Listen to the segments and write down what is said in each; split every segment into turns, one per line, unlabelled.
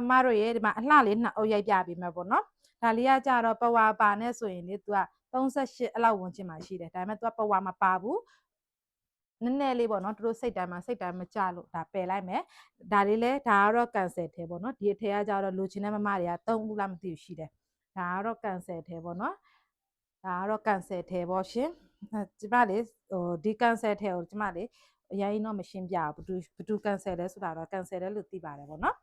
မတို့ရဲ့ဒီမှာအလှလေးနှစ်အုပ်ရိုက်ပြပေးမယ်ပေါ့နော်ဒါလေးကကြတော့ပဝါပါနဲ့ဆိုရင်လေသူက38အဲ့လောက်ဝင်ချင်မှရှိတယ်ဒါပေမဲ့သူကပဝါမပါဘူးနည်းနည်းလေးပေါ့နော်သူတို့စိတ်တိုင်းမကြလို့ဒါပယ်လိုက်မယ်ဒါလေးလဲဒါကတော့ cancel ထဲပေါ့နော်ဒီအထဲကကြတော့လိုချင်တဲ့မမတွေက3ခုလားမသိဘူးရှိတယ်ဒါကတော့ cancel ထဲပေါ့နော်ဒါကတော့ cancel ထဲပေါ့ရှင်ကျမလေးဒီ cancel ထဲကိုကျမလေးအရင်တော့မရှင်းပြဘူးဘသူ cancel လဲဆိုတာတော့ cancel လဲလို့သိပါတယ်ပေါ့နော်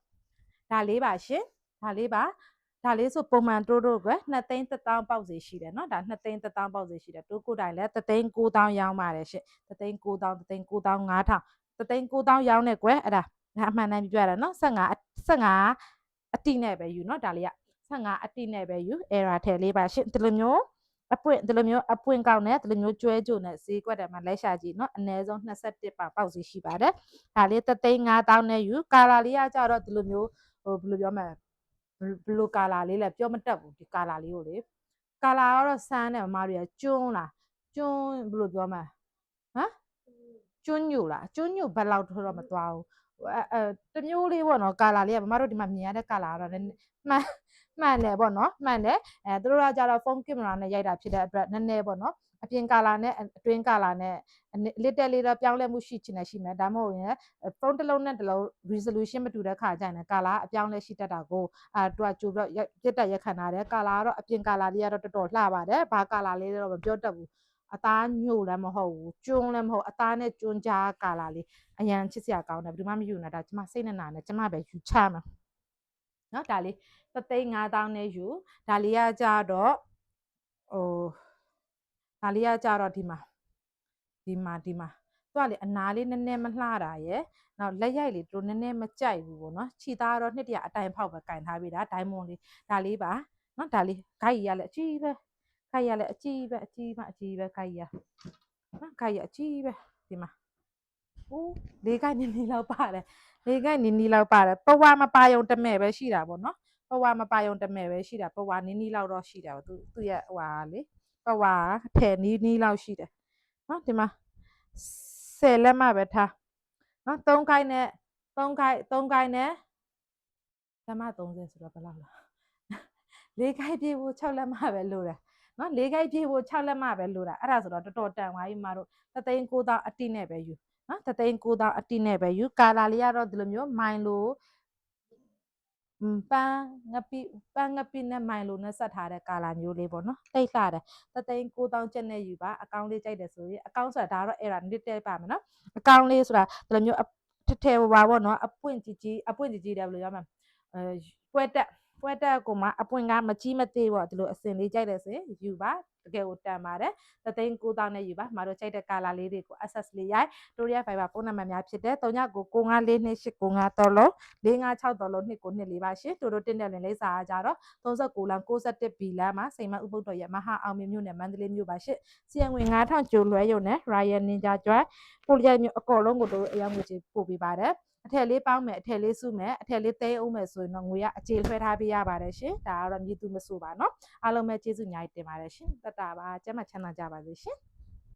ဒါလေးပါရှင်ဒါလေးဆိုပုံမှန်တို့က2သိန်း1000ပေါက်စီရှိတယ်เนาะဒါ2သိန်း1000ပေါက်စီရှိတယ်တို့ကိုယ်တိုင်လဲ3သိန်း9000ရောင်းပါတယ်ရှင်3သိန်း9000 3သိန်း9000 5000 3သိန်း9000ရောင်းနေကွယ်အဲ့ဒါအမှန်တမ်းပြရတာเนาะ15အတိနဲ့ပဲယူเนาะဒါလေးက15အတိနဲ့ပဲယူ error ထည့်လေးပါရှင်ဒီလိုမျိုးအပွင့်ကောက်နဲ့ဒီလိုမျိုးကျွဲကြိုနဲ့ဈေးကွက်တယ်မှာလိုက်ရှာကြည့်เนาะအနည်းဆုံး21ပေါက်စီရှိပါတယ်ဒါလေး3သိန်း5000နဲ့ယူကာလာလေးကကြတော့ဒီလိုမျိုးဘယ်လိုပြောမလဲဘလူကာလာလေးလဲပြောမတက်ဘူးဒီကာလာလေးကိုလေကာလာကတော့စမ်းတယ်မမတွေကကျွန်းလားကျွန်းဘယ်လိုပြောမလဲဟမ်ကျွန်းညိုလားကျွန်းညိုဘက်လောက်တော့မသွားဘူးတမျိုးလေးပေါ့နော်ကာလာလေးကမမတို့ဒီမှာမြင်ရတဲ့ကာလာကတော့မှန်တယ်ပေါ့နော်မှန်တယ်သူတို့ကကြတော့ဖုန်းကင်မရာနဲ့ရိုက်တာဖြစ်တဲ့အတွက်နည်းနည်းပေါ့နော်အပြင်ကာလာနဲ့အတွင်းကာလာနဲ့little လေးတော့ပြောင်းလဲမှုရှိချင်တယ်ရှိမယ်ဒါမှမဟုတ်ရင်ဖုန်းတစ်လုံးနဲ့တစ်လုံး resolution မတူတဲ့ခါကျရင်ကာလာအပြောင်းလဲရှိတတ်တာကိုသူကကြိုပြီးပြတ်တက်ရက်ခံထားတယ်ကာလာကတော့အပြင်ကာလာလေးကတော့တော်တော်လှပါတယ်ဘာကာလာလေးတော့မပြောတတ်ဘူးအသားညို့လည်းမဟုတ်ဘူးကျွန်းလည်းမဟုတ်အသားနဲ့ကျွန်းကြားကာလာလေးအရန်ချစ်စရာကောင်းတယ်ဘယ်သူမှမယူနဲ့ဒါကျမစိတ်နဲ့နာနဲ့ကျမပဲယူချမယ်နော်ဒါလေး3သိန်း5000နဲ့ယူဒါလေးကကြတော့ဒါလေးကကြတော့ဒီမှာသူကလေအနာလေးနည်းနည်းမလှတာရယ်နောက်လက်ရိုက်လေးတို့နည်းနည်းမကြိုက်ဘူးပေါ့နော်ခြိသားတော့နှစ်တရအတိုင်ဖောက်ပဲကင်ထားပေးတာဒိုင်းမွန်လေးဒါလေးပါနော်ဒါလေးဂိုက်ရလည်းအကြီးပဲဂိုက်ရလည်းအကြီးပဲဂိုက်ရနော်ဂိုက်ရအကြီးပဲဒီမှာလေးဂိုက်နီနီလောက်ပါတယ်လေးဂိုက်နီနီလောက်ပါတယ်ပဝါမပါယုံတမဲ့ပဲရှိတာပေါ့နော်ပဝါမပါယုံတမဲ့ပဲရှိတာပဝါနီနီလောက်တော့ရှိတယ်ပေါ့သူရဲ့ဟွာလေပဝါထဲနီနီလောက်ရှိတယ်နော်ဒီမှာ10လက်မှပဲထားနော်3ခိုက်နဲ့လက်မ30ဆိုတော့ဘယ်လောက်လဲ4ခိုက်ပြေဖို့6လက်မှပဲလိုတယ်နော်4ခိုက်ပြေဖို့6လက်မှပဲလိုတာအဲ့ဒါဆိုတော့တော်တော်တန်သွားပြီမတို့3သိန်း9000အတိနဲ့ပဲယူနော်3သိန်း9000အတိနဲ့ပဲယူကာလာလေးကတော့ဒီလိုမျိုးမိုင်လိုပန်းငပိနဲ့မိုင်လိုနဲ့ဆက်ထားတဲ့ကာလာမျိုးလေးပေါ့နော်တိတ်လှတယ်3သိန်း9000ကျပ်နဲ့ယူပါအကောင့်လေးကြိုက်တယ်ဆိုရင်အကောင့်ဆိုတာဒါကတော့ error နစ်တဲပါမယ်နော်အကောင့်လေးဆိုတာဒီလိုမျိုးထဲပါပေါ့နော်အပွင့်ကြီးတယ်ဘယ်လိုပြောမလဲပွဲတက်ကိုမှအပွင့်ကမကြီးမသေးပေါ့ဒီလိုအစင်လေးကြိုက်တယ်ဆိုရင်ယူပါတကယ်ကိုတန်ပါတယ်3သိန်း9000နဲ့ယူပါမတို့ကြိုက်တဲ့ကာလာလေးတွေကို access လေးရိုက်တို့ရ Viber ဖုန်းနံပါတ်များဖြစ်တဲ့3999542895လုံး4563လုံး2924ပါရှင်တို့တင်တဲ့လင်းလေးစာကြတော့39လမ်း61 B လမ်းမှာစိန်မဥပုဒ္ဒောရမဟာအောင်မြင်မြို့နယ်မန္တလေးမြို့ပါရှင်စီယံငွေ9000ကျိုးလွှဲရုံနဲ့ Royal Ninja ကျွမ်းပိုလျက်မြို့အကော်လုံးကိုတို့အရောက်ငွေချပို့ပေးပါတယ်အထက်လေးပေါင်းမယ်အထက်လေးစုမယ်အထက်လေးသိမ်းအောင်မယ်ဆိုရင်တော့ငွေကအခြေလွှဲထားပေးရပါတယ်ရှင်ဒါကတော့မြည်သူမဆိုပါเนาะအားလုံးပဲကျေးဇူးအများကြီးတင်ပါတယ်ရှင်တတပါကျမ်းမချမ်းသာကြပါစေရှင်